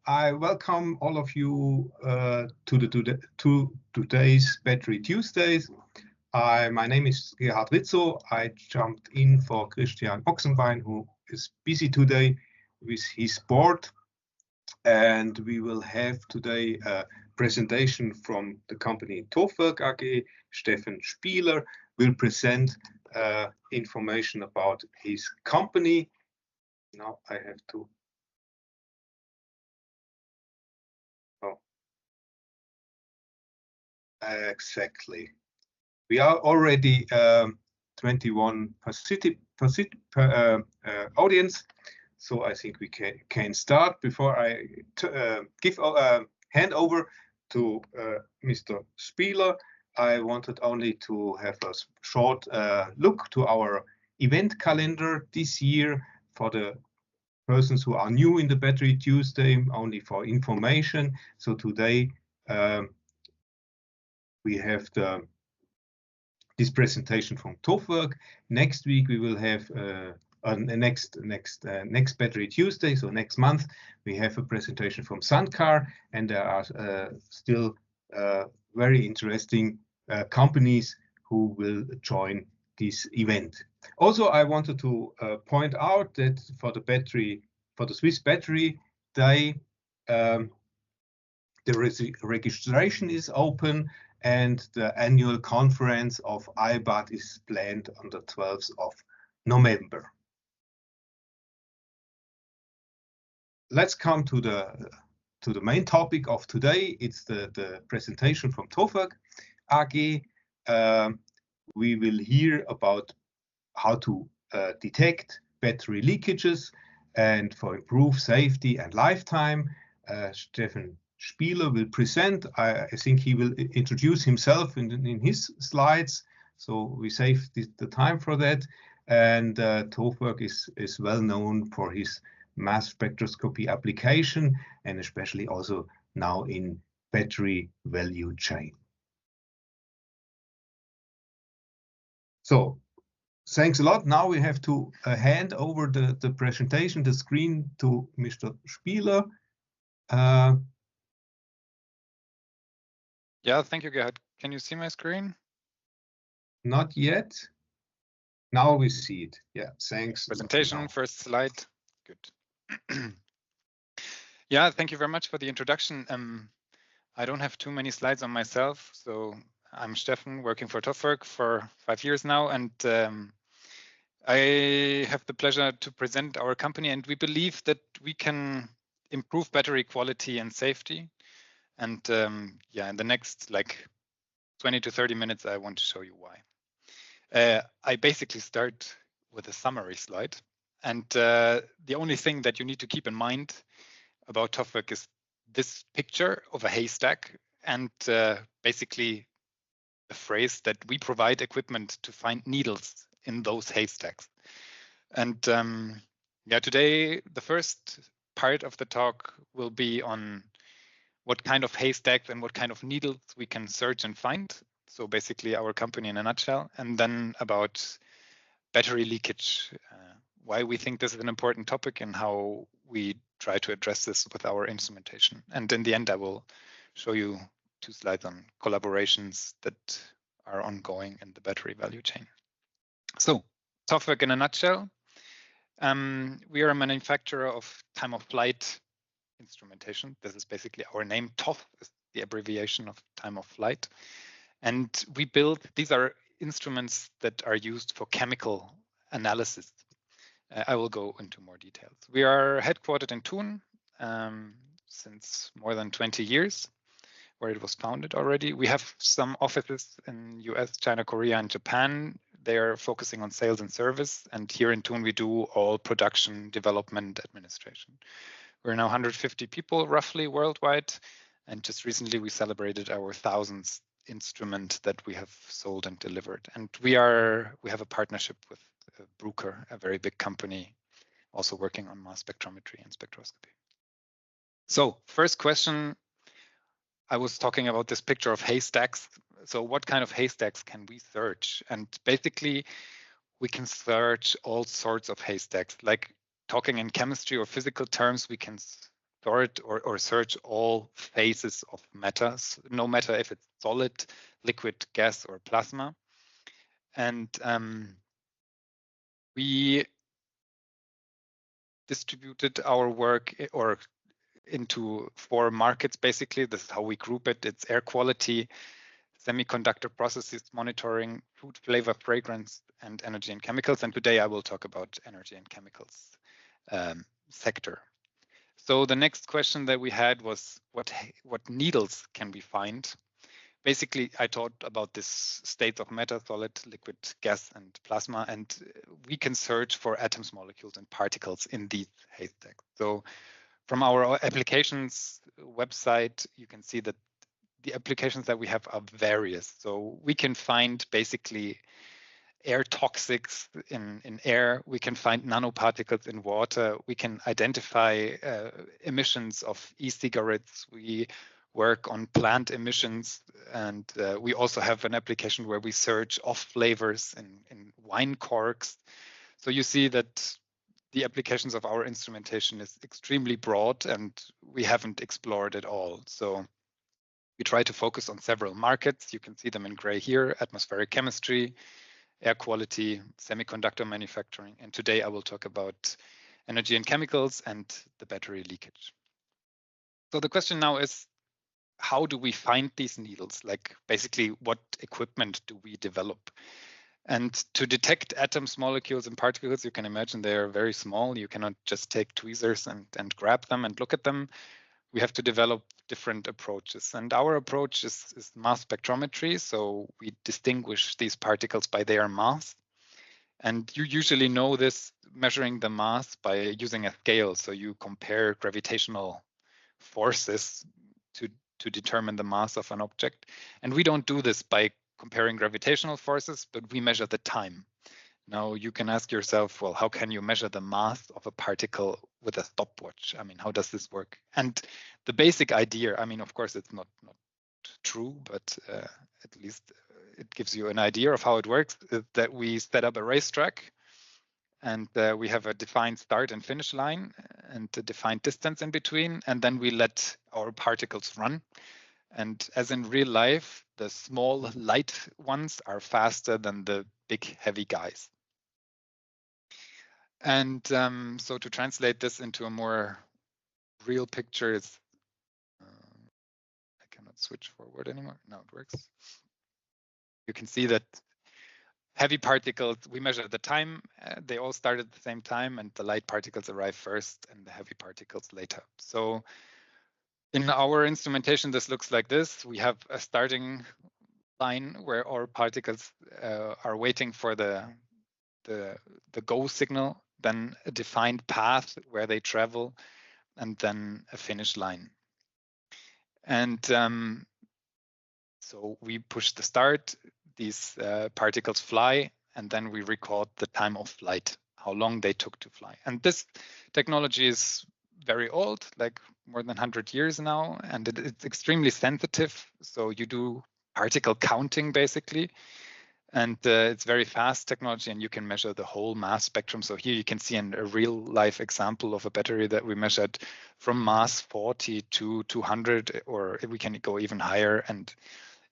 I welcome all of you to today's Battery Tuesdays. My name is Gerhard Rizzo. I jumped in for Christian Ochsenbein, who is busy today with his board. And we will have today a presentation from the company TOFWERK AG. Steffen Spieler will present information about his company. Now I have to. Oh, exactly. We are already 21 audience, so I think we can start. Before I give hand over to Mr. Spieler, I wanted only to have a short look to our event calendar this year for the persons who are new in the Battery Tuesday, only for information. So today we have this presentation from TOFWERK. Next week we will have next Battery Tuesday, so next month we have a presentation from Sandcar, and there are still very interesting companies who will join this event. Also, I wanted to point out that for the Swiss Battery Day, the registration is open, and the annual conference of iBAT is planned on the 12th of November. Let's come to the main topic of today. It's the presentation from TOFWERK AG. We will hear about how to detect battery leakages and for improved safety and lifetime. Steffen Spieler will present. I think he will introduce himself in his slides, so we save the time for that. And TOFWERK is well known for his mass spectroscopy application, and especially also now in battery value chain. So thanks a lot. Now we have to hand over the presentation, the screen, to Mr. Spieler. Yeah, thank you, Gerhard. Can you see my screen? Not yet. Now we see it. Yeah, thanks. Presentation, first slide. Good. Yeah, thank you very much for the introduction. I don't have too many slides on myself. So I'm Steffen, working for TOFWERK for 5 years now. And I have the pleasure to present our company. And we believe that we can improve battery quality and safety. And yeah, in the next 20 to 30 minutes, I want to show you why. I basically start with a summary slide. And the only thing that you need to keep in mind about TOFWERK is this picture of a haystack, and basically the phrase that we provide equipment to find needles in those haystacks. And yeah, today the first part of the talk will be on what kind of haystacks and what kind of needles we can search and find. So basically our company in a nutshell, and then about battery leakage, why we think this is an important topic and how we try to address this with our instrumentation. And in the end, I will show you 2 slides on collaborations that are ongoing in the battery value chain. So TOFWERK in a nutshell, we are a manufacturer of time-of-flight instrumentation. This is basically our name. TOF is the abbreviation of time of flight. And we build, these are instruments that are used for chemical analysis. I will go into more details. We are headquartered in Thun since more than 20 years, where it was founded already. We have some offices in US, China, Korea, and Japan. They are focusing on sales and service. And here in Thun, we do all production, development, administration. We're now 150 people roughly worldwide. And just recently, we celebrated our 1000th instrument that we have sold and delivered. And we have a partnership with Bruker, a very big company, also working on mass spectrometry and spectroscopy. So first question, I was talking about this picture of haystacks. So what kind of haystacks can we search? And basically, we can search all sorts of haystacks. Like talking in chemistry or physical terms, we can sort or search all phases of matter, no matter if it's solid, liquid, gas, or plasma. And we distributed our work into 4 markets, basically. This is how we group it. It's air quality, semiconductor processes monitoring, food, flavor, fragrance, and energy and chemicals. And today I will talk about energy and chemicals sector. So the next question that we had was, what needles can we find? Basically, I talked about this state of matter, solid, liquid, gas, and plasma, and we can search for atoms, molecules, and particles in these haystacks. So from our applications website, you can see that the applications that we have are various. So we can find basically air toxics in air. We can find nanoparticles in water. We can identify emissions of e-cigarettes. We work on plant emissions, and we also have an application where we search off flavors in wine corks. So you see that the applications of our instrumentation is extremely broad, and we haven't explored it all. So we try to focus on several markets. You can see them in gray here: atmospheric chemistry, air quality, semiconductor manufacturing. And today I will talk about energy and chemicals and the battery leakage. So the question now is, how do we find these needles? Like, basically, what equipment do we develop? And to detect atoms, molecules, and particles, you can imagine they are very small. You cannot just take tweezers and grab them and look at them. We have to develop different approaches. And our approach is mass spectrometry. So we distinguish these particles by their mass. And you usually know this measuring the mass by using a scale. So you compare gravitational forces to determine the mass of an object. And we don't do this by comparing gravitational forces, but we measure the time. Now you can ask yourself, well, how can you measure the mass of a particle with a stopwatch? I mean, how does this work? And the basic idea, I mean, of course, it's not true, but at least it gives you an idea of how it works, is that we set up a racetrack, and we have a defined start and finish line and a defined distance in between, and then we let our particles run. And as in real life, the small light ones are faster than the big heavy guys. And so to translate this into a more real picture, is I cannot switch forward anymore. Now it works. You can see that heavy particles, we measure the time, they all start at the same time, and the light particles arrive first and the heavy particles later. So in our instrumentation, this looks like this. We have a starting line where our particles are waiting for the go signal, then a defined path where they travel, and then a finish line. And so we push the start, these particles fly, and then we record the time of flight, how long they took to fly. And this technology is very old, like more than 100 years now, and it's extremely sensitive. So you do particle counting, basically. And it's very fast technology, and you can measure the whole mass spectrum. So here you can see a real life example of a battery that we measured from mass 40 to 200, or we can go even higher. And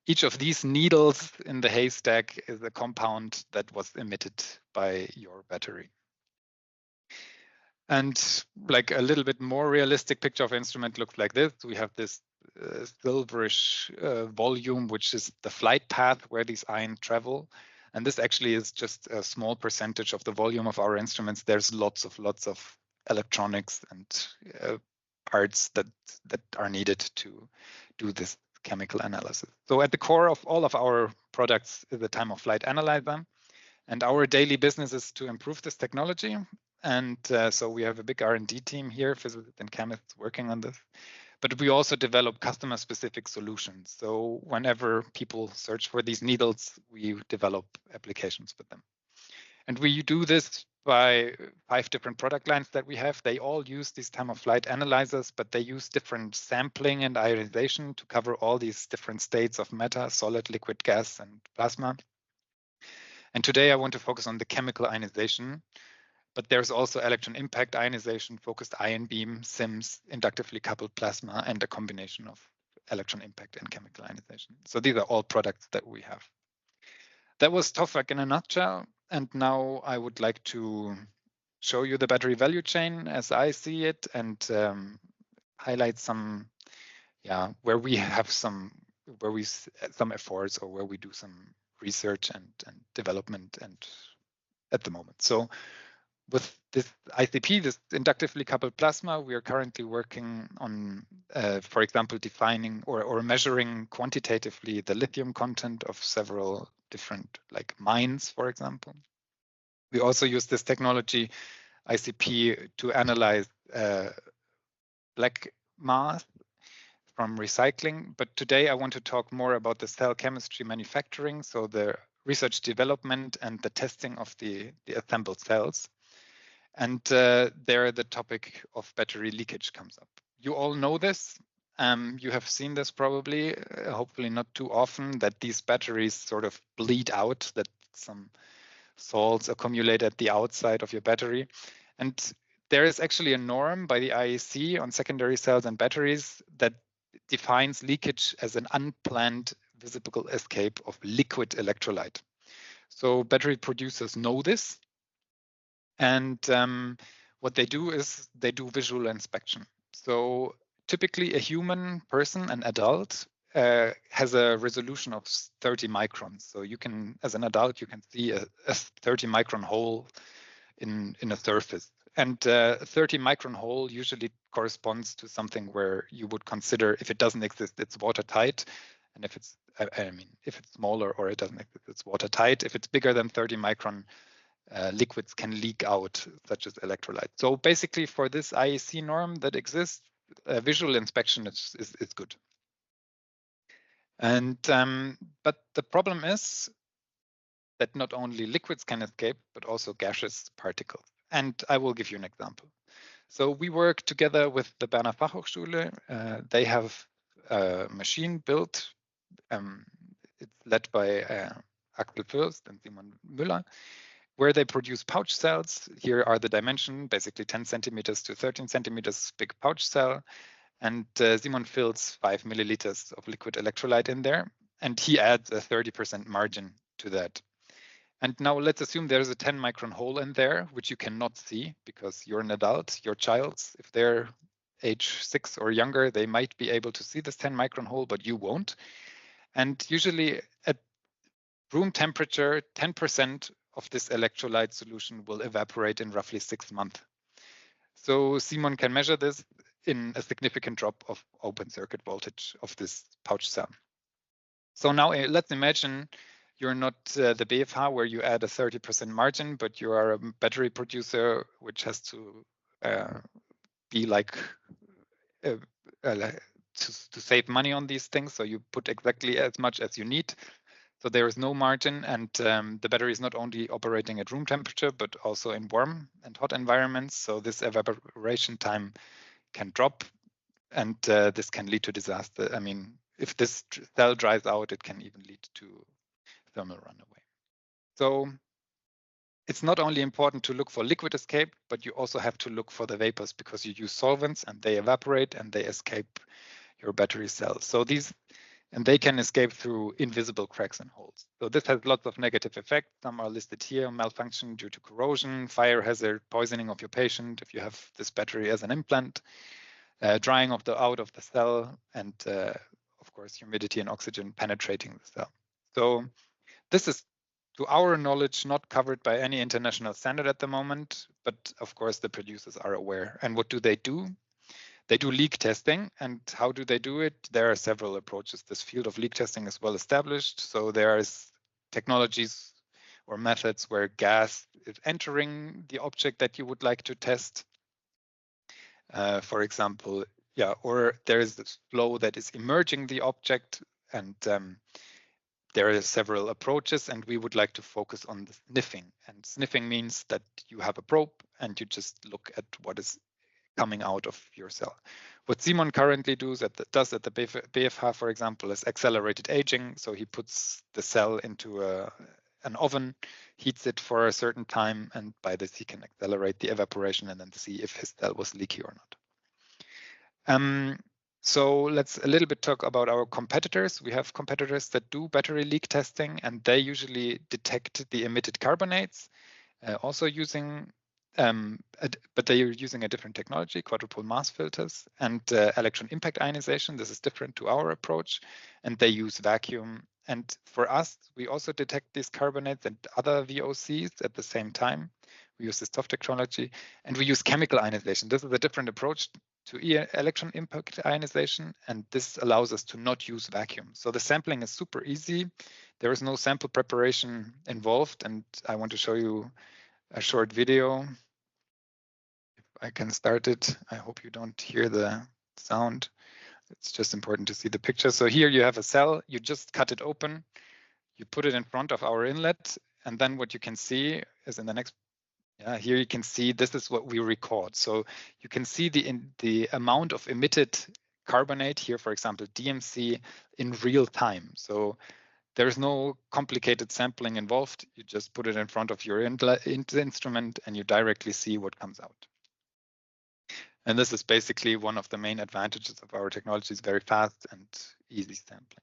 each of these needles in the haystack is a compound that was emitted by your battery. And like a little bit more realistic picture of instrument looks like this. We have this silverish volume, which is the flight path where these ions travel. And this actually is just a small percentage of the volume of our instruments. There's lots of electronics and parts that are needed to do this chemical analysis. So at the core of all of our products is the time of flight analyzer. And our daily business is to improve this technology. And so we have a big R&D team here, physicists and chemists working on this. But we also develop customer-specific solutions. So whenever people search for these needles, we develop applications with them. And we do this by 5 different product lines that we have. They all use these time-of-flight analyzers, but they use different sampling and ionization to cover all these different states of matter: solid, liquid, gas, and plasma. And today I want to focus on the chemical ionization, But there's also electron impact ionization, focused ion beam, SIMS, inductively coupled plasma, and a combination of electron impact and chemical ionization. So these are all products that we have. That was TOFWERK in a nutshell. And now I would like to show you the battery value chain as I see it, and highlight some, where we have some efforts, or where we do some research and development and at the moment. So with this ICP, this inductively coupled plasma, we are currently working on, for example, defining or measuring quantitatively the lithium content of several different, like, mines, for example. We also use this technology, ICP, to analyze black mass from recycling. But today I want to talk more about the cell chemistry manufacturing, so the research development and the testing of the assembled cells. And there the topic of battery leakage comes up. You all know this. You have seen this probably, hopefully not too often, that these batteries sort of bleed out, that some salts accumulate at the outside of your battery. And there is actually a norm by the IEC on secondary cells and batteries that defines leakage as an unplanned visible escape of liquid electrolyte. So battery producers know this. And what they do is they do visual inspection. So typically a human person, an adult, has a resolution of 30 microns. So you can, as an adult, you can see a 30 micron hole in a surface. And a 30 micron hole usually corresponds to something where you would consider, if it doesn't exist, it's watertight. And if it's, if it's smaller or it doesn't exist, it's watertight. If it's bigger than 30 micron, liquids can leak out, such as electrolytes. So basically, for this IEC norm that exists, visual inspection is good. And but the problem is that not only liquids can escape, but also gaseous particles. And I will give you an example. So we work together with the Berner Fachhochschule. They have a machine built. It's led by Axel Fürst and Simon Müller, where they produce pouch cells. Here are the dimensions, basically 10 centimeters to 13 centimeters big pouch cell. And Simon fills 5 milliliters of liquid electrolyte in there, and he adds a 30% margin to that. And now let's assume there's a 10 micron hole in there, which you cannot see because you're an adult. Your child, if they're age 6 or younger, they might be able to see this 10 micron hole, but you won't. And usually at room temperature, 10% of this electrolyte solution will evaporate in roughly 6 months. So Simon can measure this in a significant drop of open circuit voltage of this pouch cell. So now let's imagine you're not the BFH where you add a 30% margin, but you are a battery producer which has to be like to save money on these things. So you put exactly as much as you need. So there is no margin, and the battery is not only operating at room temperature, but also in warm and hot environments. So this evaporation time can drop, and this can lead to disaster. I mean, if this cell dries out, it can even lead to thermal runaway. So it's not only important to look for liquid escape, but you also have to look for the vapors, because you use solvents and they evaporate and they escape your battery cells. So and they can escape through invisible cracks and holes. So this has lots of negative effects. Some are listed here: malfunction due to corrosion, fire hazard, poisoning of your patient if you have this battery as an implant, drying out of the cell, and of course, humidity and oxygen penetrating the cell. So this is, to our knowledge, not covered by any international standard at the moment, but of course the producers are aware. And what do? They do leak testing. And how do they do it? There are several approaches. This field of leak testing is well established. So there is technologies or methods where gas is entering the object that you would like to test. For example, or there is this flow that is emerging the object, and there are several approaches, and we would like to focus on the sniffing. And sniffing means that you have a probe and you just look at what is coming out of your cell. What Simon currently does at the BFH, for example, is accelerated aging. So he puts the cell into a an oven, heats it for a certain time, and by this he can accelerate the evaporation and then see if his cell was leaky or not. So let's a little bit talk about our competitors. We have competitors that do battery leak testing, and they usually detect the emitted carbonates, also using, but they are using a different technology, quadrupole mass filters, and electron impact ionization. This is different to our approach, and they use vacuum. And for us, we also detect these carbonates and other VOCs at the same time. We use this TOF technology, and we use chemical ionization. This is a different approach to electron impact ionization, and this allows us to not use vacuum. So the sampling is super easy. There is no sample preparation involved, and I want to show you a short video. If I can start it, I hope you don't hear the sound. It's just important to see the picture. So here you have a cell, you just cut it open, you put it in front of our inlet, and then what you can see is in the next, here you can see this is what we record. So you can see the amount of emitted carbonate here, for example, DMC in real time. So there's no complicated sampling involved. You just put it in front of your instrument and you directly see what comes out. And this is basically one of the main advantages of our technology, is very fast and easy sampling.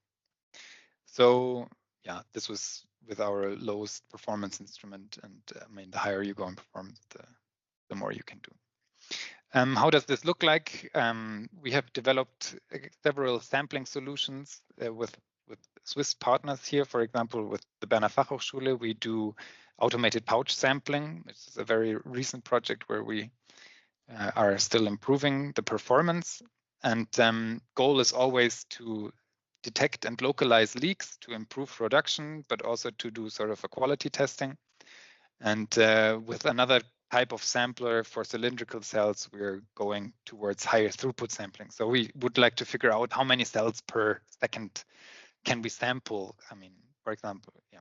So yeah, this was with our lowest performance instrument, and I mean, the higher you go in performance, the more you can do. How does this look like? We have developed several sampling solutions with Swiss partners here. For example, with the Berner Fachhochschule, we do automated pouch sampling, which is a very recent project where we are still improving the performance. And goal is always to detect and localize leaks to improve production, but also to do sort of a quality testing. And with another type of sampler for cylindrical cells, we're going towards higher throughput sampling. So we would like to figure out how many cells per second can we sample. I mean, for example, yeah.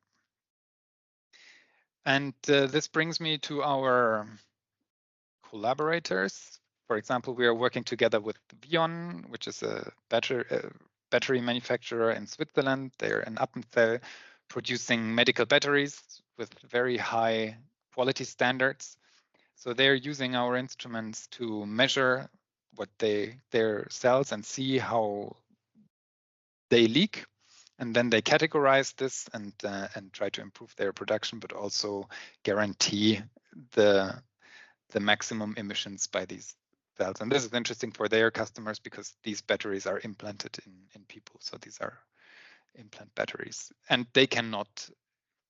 And this brings me to our collaborators. For example, we are working together with Vion, which is a battery manufacturer in Switzerland. They're in Appenzell, producing medical batteries with very high quality standards. So they're using our instruments to measure what their cells and see how they leak, and then they categorize this and try to improve their production, but also guarantee the maximum emissions by these cells. And this is interesting for their customers because these batteries are implanted in people. So these are implant batteries, and they cannot,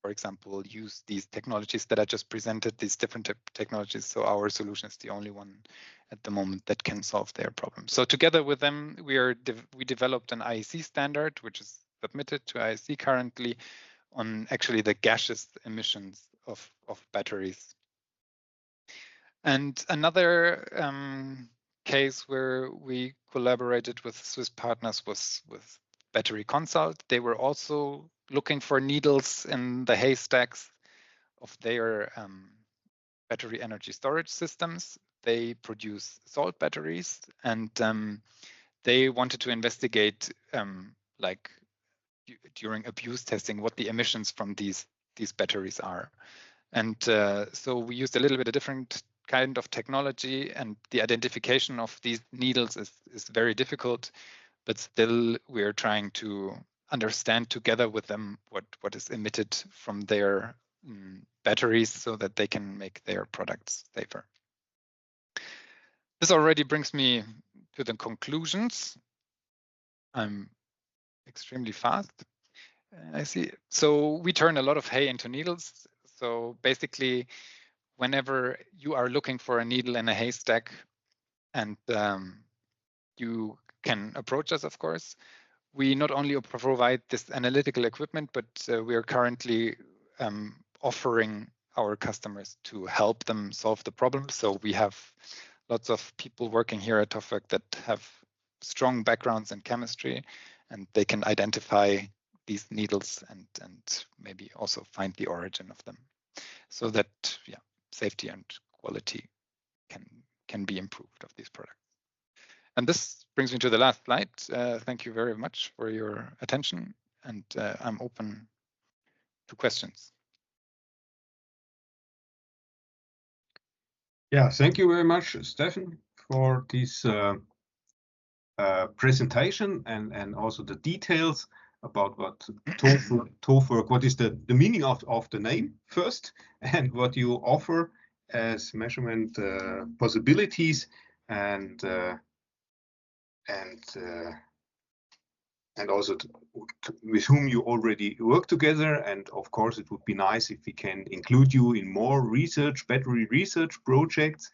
for example, use these technologies that I just presented, these different technologies. So our solution is the only one at the moment that can solve their problem. So together with them, we developed an IEC standard, which is submitted to IEC currently on actually the gaseous emissions of batteries. And another case where we collaborated with Swiss partners was with Battery Consult. They were also looking for needles in the haystacks of their battery energy storage systems. They produce salt batteries, and they wanted to investigate, like during abuse testing, what the emissions from these batteries are. And so we used a little bit of different kind of technology, and the identification of these needles is very difficult, but still we're trying to understand together with them what is emitted from their batteries so that they can make their products safer. This already brings me to the conclusions. I'm extremely fast, I see. So we turn a lot of hay into needles. So basically, whenever you are looking for a needle in a haystack, and you can approach us, of course. We not only provide this analytical equipment, but we are currently offering our customers to help them solve the problem. So we have lots of people working here at TOFWERK that have strong backgrounds in chemistry, and they can identify these needles and maybe also find the origin of them, so that safety and quality can be improved of these products. And this brings me to the last slide. Thank you very much for your attention, and I'm open to questions. Yeah, thank you very much, Stefan, for this presentation and also the details about what TOFWERK, what is the meaning of the name first, and what you offer as measurement possibilities, and also with whom you already work together. And of course, it would be nice if we can include you in more battery research projects.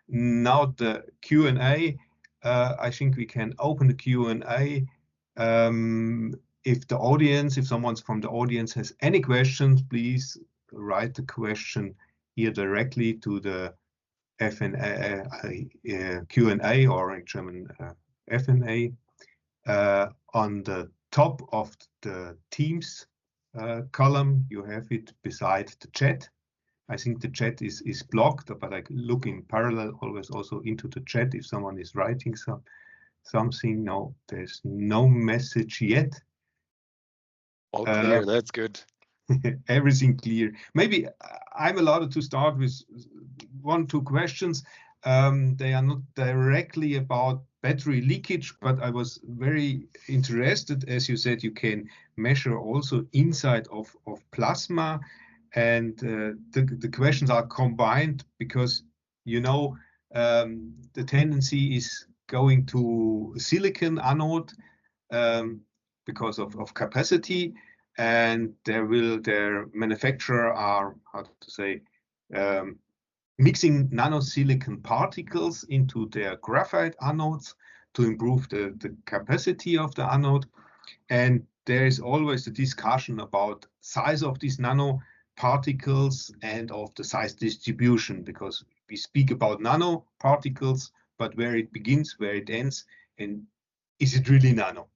Now the Q&A, I think we can open the Q&A. If someone from the audience has any questions, please write the question here directly to the Q&A, or in German FNA. On the top of the Teams column, you have it beside the chat. I think the chat is blocked, but I look in parallel always also into the chat if someone is writing something. No, there's no message yet. All clear, that's good. Everything clear. Maybe I'm allowed to start with 1-2 questions. They are not directly about battery leakage, but I was very interested, as you said, you can measure also inside of plasma, and the questions are combined because the tendency is going to silicon anode because of capacity, and their manufacturer are, how to say, mixing nanosilicon particles into their graphite anodes to improve the capacity of the anode. And there is always a discussion about size of these nanoparticles and of the size distribution, because we speak about nanoparticles, but where it begins, where it ends, and is it really nano?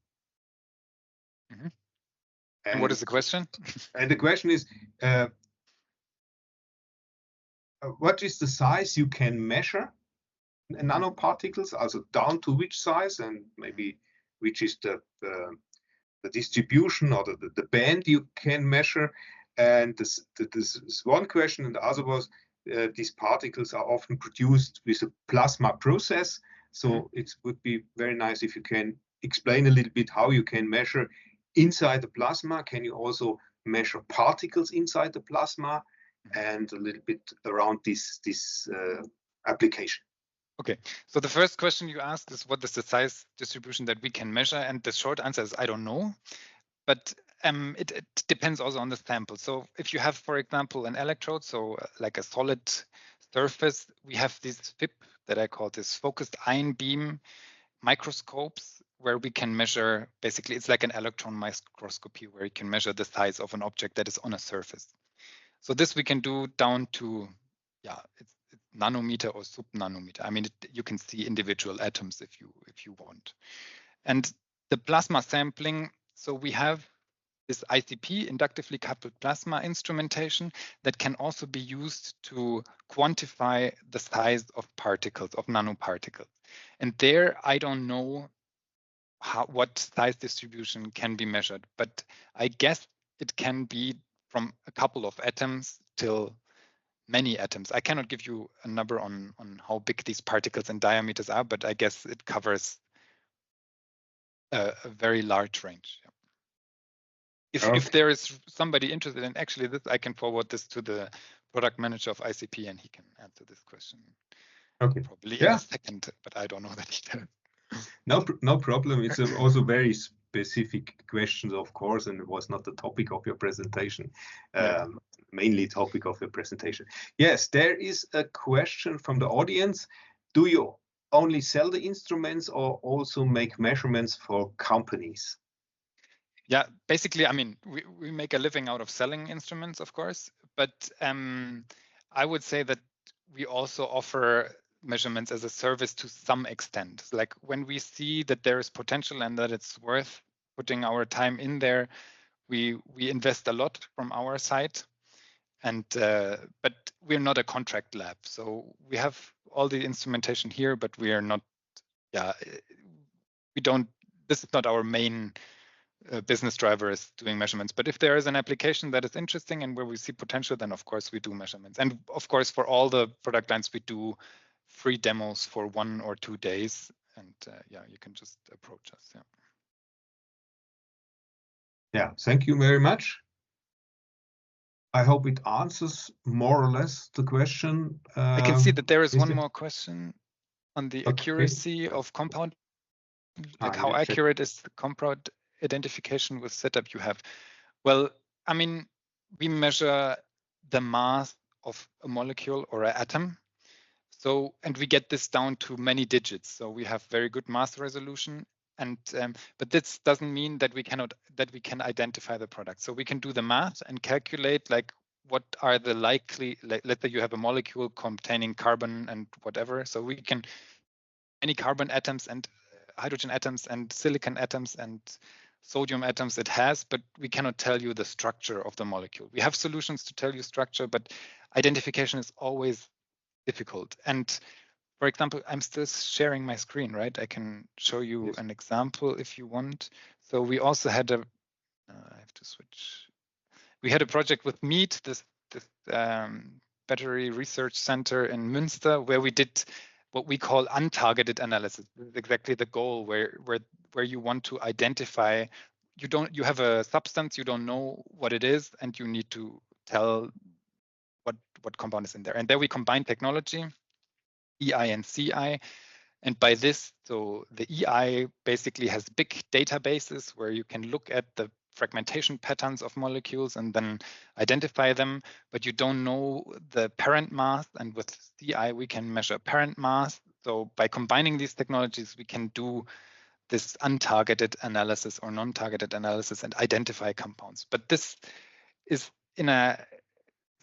Mm-hmm. And what is the question? And the question is, what is the size you can measure nanoparticles, also down to which size, and maybe which is the distribution or the band you can measure. And this is one question, and the other was these particles are often produced with a plasma process. So it would be very nice if you can explain a little bit how you can measure inside the plasma. Can you also measure particles inside the plasma, and a little bit around this application? Okay, so the first question you asked is what is the size distribution that we can measure? And the short answer is I don't know, but it depends also on the sample. So if you have, for example, an electrode, so like a solid surface, we have this FIB that I call this focused ion beam microscopes, where we can measure, basically it's like an electron microscopy where you can measure the size of an object that is on a surface. So this we can do down to, yeah, it's nanometer or sub-nanometer. I mean, you can see individual atoms if you want. And the plasma sampling, so we have this ICP, inductively coupled plasma instrumentation, that can also be used to quantify the size of particles, of nanoparticles. And there, I don't know what size distribution can be measured, but I guess it can be from a couple of atoms till many atoms. I cannot give you a number on how big these particles and diameters are, but I guess it covers a very large range. If there is somebody interested in actually this, I can forward this to the product manager of ICP, and he can answer this question. Okay. Probably in a second, but I don't know the details. No problem. It's also very specific questions, of course, and it was not the topic of your presentation. Mainly topic of your presentation. Yes, there is a question from the audience. Do you only sell the instruments or also make measurements for companies? Yeah, basically, I mean, we make a living out of selling instruments, of course, but I would say that we also offer measurements as a service to some extent. Like when we see that there is potential and that it's worth putting our time in there, we invest a lot from our side. And but we're not a contract lab, so we have all the instrumentation here, but we are not. Yeah, we don't. This is not our main business driver is doing measurements. But if there is an application that is interesting and where we see potential, then of course we do measurements. And of course, for all the product lines, we do free demos for 1 or 2 days. And yeah, you can just approach us. Yeah. Yeah, thank you very much. I hope it answers more or less the question. I can see that there is one more question on the accuracy of compound, like how accurate is the compound identification with setup you have? Well, I mean, we measure the mass of a molecule or an atom. So, and we get this down to many digits. So we have very good mass resolution. And but this doesn't mean that we can identify the product. So we can do the math and calculate like what are the likely, like, let's say you have a molecule containing carbon and whatever. So we can any carbon atoms and hydrogen atoms and silicon atoms and sodium atoms it has, but we cannot tell you the structure of the molecule. We have solutions to tell you structure, but identification is always difficult. And for example, I'm still sharing my screen, right? I can show you an example if you want. So we also had I have to switch. We had a project with MEET, this battery research center in Münster, where we did what we call untargeted analysis. This is exactly the goal where you want to identify, you have a substance, you don't know what it is, and you need to tell what compound is in there. And there we combine technology, EI and CI. And by this, so the EI basically has big databases where you can look at the fragmentation patterns of molecules and then identify them, but you don't know the parent mass. And with CI, we can measure parent mass. So by combining these technologies, we can do this untargeted analysis or non-targeted analysis and identify compounds. But this is in a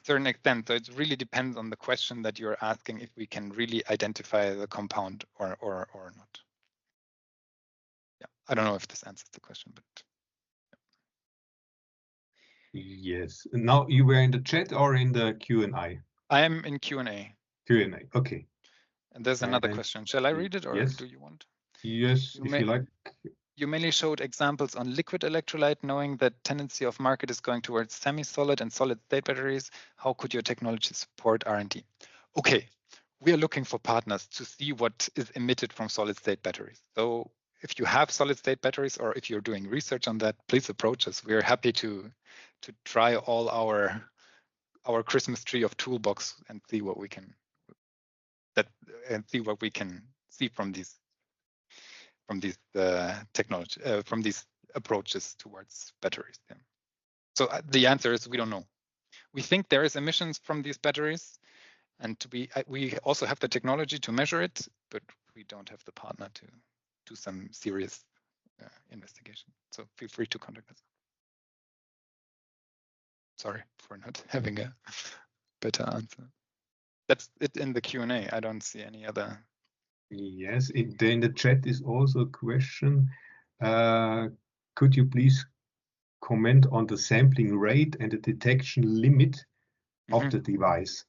certain extent, so it really depends on the question that you're asking if we can really identify the compound or not. Yeah, I don't know if this answers the question, but yes. Now you were in the chat or in the Q&A? I am in Q&A. Q&A, okay. And there's another question. Shall I read it or do you want? Yes, if you like. You mainly showed examples on liquid electrolyte, knowing that tendency of market is going towards semi-solid and solid-state batteries. How could your technology support R&D? Okay, we are looking for partners to see what is emitted from solid-state batteries. So if you have solid-state batteries or if you're doing research on that, please approach us. We are happy to try all our Christmas tree of toolbox and see what we can see from these approaches towards batteries. Yeah. So the answer is we don't know. We think there is emissions from these batteries, and we also have the technology to measure it, but we don't have the partner to do some serious investigation. So feel free to contact us. Sorry for not having a better answer. That's it in the Q&A. I don't see any other. Yes, in the chat is also a question. Could you please comment on the sampling rate and the detection limit of the device?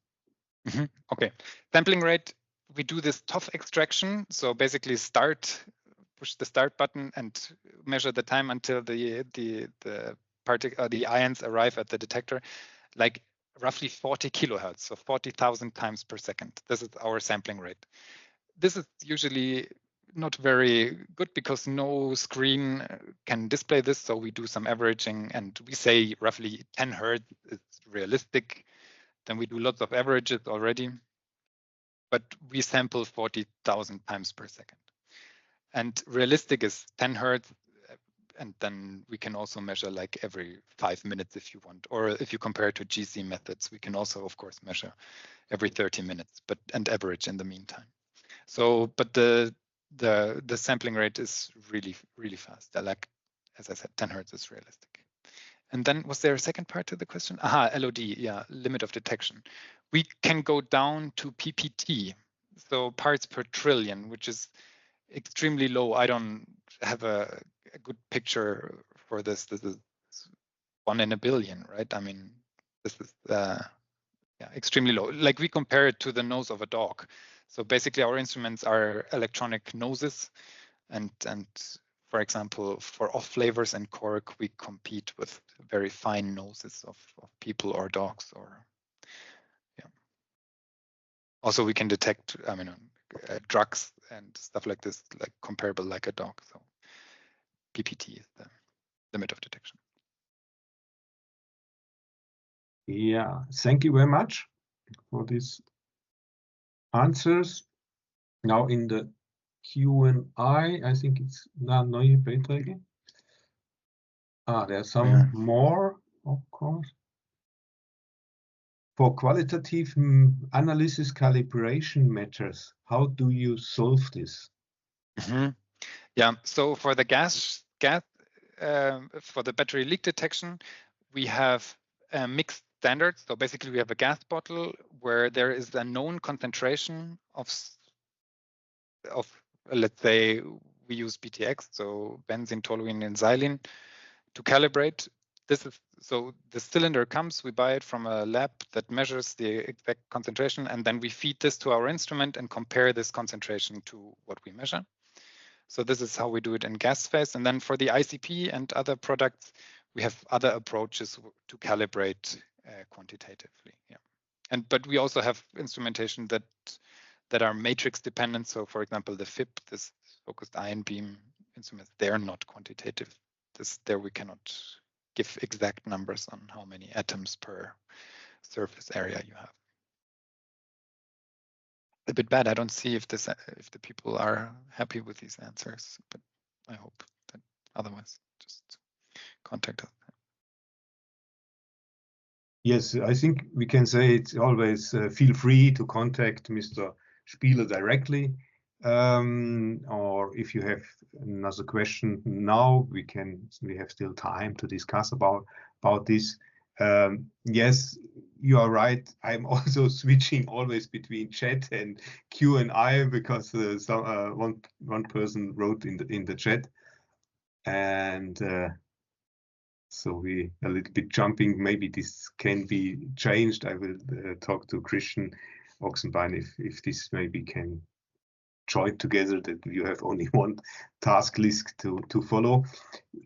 Okay, sampling rate, we do this TOF extraction. So basically push the start button and measure the time until the ions arrive at the detector, like roughly 40 kilohertz, so 40,000 times per second. This is our sampling rate. This is usually not very good because no screen can display this. So we do some averaging and we say roughly 10 hertz is realistic. Then we do lots of averages already, but we sample 40,000 times per second. And realistic is 10 hertz. And then we can also measure like every 5 minutes if you want, or if you compare it to GC methods, we can also, of course, measure every 30 minutes, and average in the meantime. So, but the sampling rate is really, really fast. Like, as I said, 10 hertz is realistic. And then was there a second part to the question? Aha, LOD, yeah, limit of detection. We can go down to PPT, so parts per trillion, which is extremely low. I don't have a good picture for this. This is 1 in a billion, right? I mean, this is extremely low. Like we compare it to the nose of a dog. So basically our instruments are electronic noses, and for example, for off flavors and cork, we compete with very fine noses of people or dogs, or yeah. Also, we can detect, I mean, drugs and stuff like this, like comparable like a dog. So PPT is the limit of detection. Yeah, thank you very much for these answers. Now in the Q&A, I think it's neue Beiträge. There are some more, of course. For qualitative analysis calibration matters, how do you solve this? Yeah, so for the gas for the battery leak detection, we have mixed standards. So basically, we have a gas bottle where there is a known concentration of let's say we use BTX, so benzene, toluene, and xylene, to calibrate. This is so the cylinder comes, we buy it from a lab that measures the exact concentration, and then we feed this to our instrument and compare this concentration to what we measure. So this is how we do it in gas phase. And then for the ICP and other products, we have other approaches to calibrate quantitatively. Yeah, but we also have instrumentation that are matrix dependent. So for example, the FIP, this focused ion beam instruments, they are not quantitative. There we cannot give exact numbers on how many atoms per surface area you have. A bit bad. I don't see if the people are happy with these answers, but I hope that otherwise just contact us. Yes, I think we can say it's always feel free to contact Mr. Spieler directly, or if you have another question now, we have still time to discuss about this. Yes, you are right. I'm also switching always between chat and Q&A because one person wrote in the chat, and so we a little bit jumping. Maybe this can be changed. I will talk to Christian Oxenbein if this maybe can join together, that you have only one task list to follow.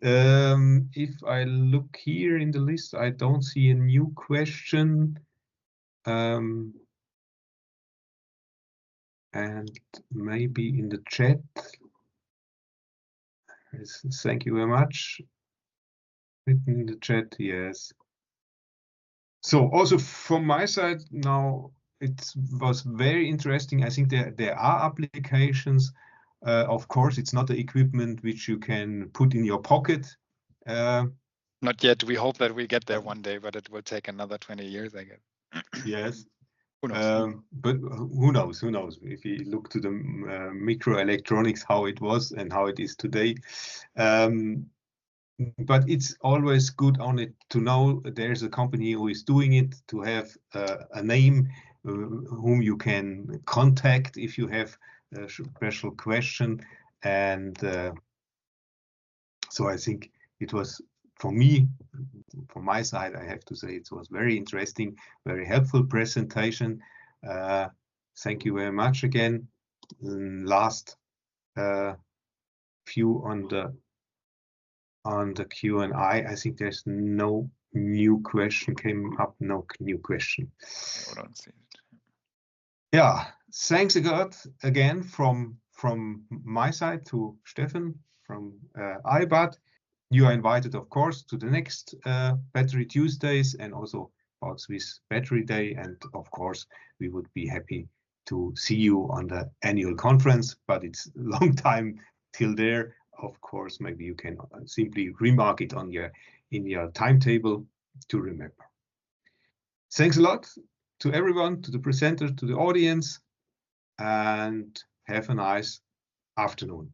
If I look here in the list, I don't see a new question. And maybe in the chat. Thank you very much. Written in the chat, yes. So also from my side now, it was very interesting. I think there are applications. Of course, it's not the equipment which you can put in your pocket. Not yet. We hope that we get there one day, but it will take another 20 years, I guess. Yes. Who knows? But who knows? Who knows? If you look to the microelectronics, how it was and how it is today. But it's always good on it to know there's a company who is doing it, to have a name whom you can contact if you have a special question. And so I think it was, for me, from my side, I have to say it was very interesting, very helpful presentation. Thank you very much again. Last few on the Q&A. I think there's no new question came up. No new question. I don't see it. Yeah, thanks again from my side to Stefan from iBAT. You are invited, of course, to the next Battery Tuesdays and also about Swiss Battery Day. And of course, we would be happy to see you on the annual conference, but it's a long time till there. Of course, maybe you can simply remark it on in your timetable to remember. Thanks a lot to everyone, to the presenter, to the audience, and have a nice afternoon.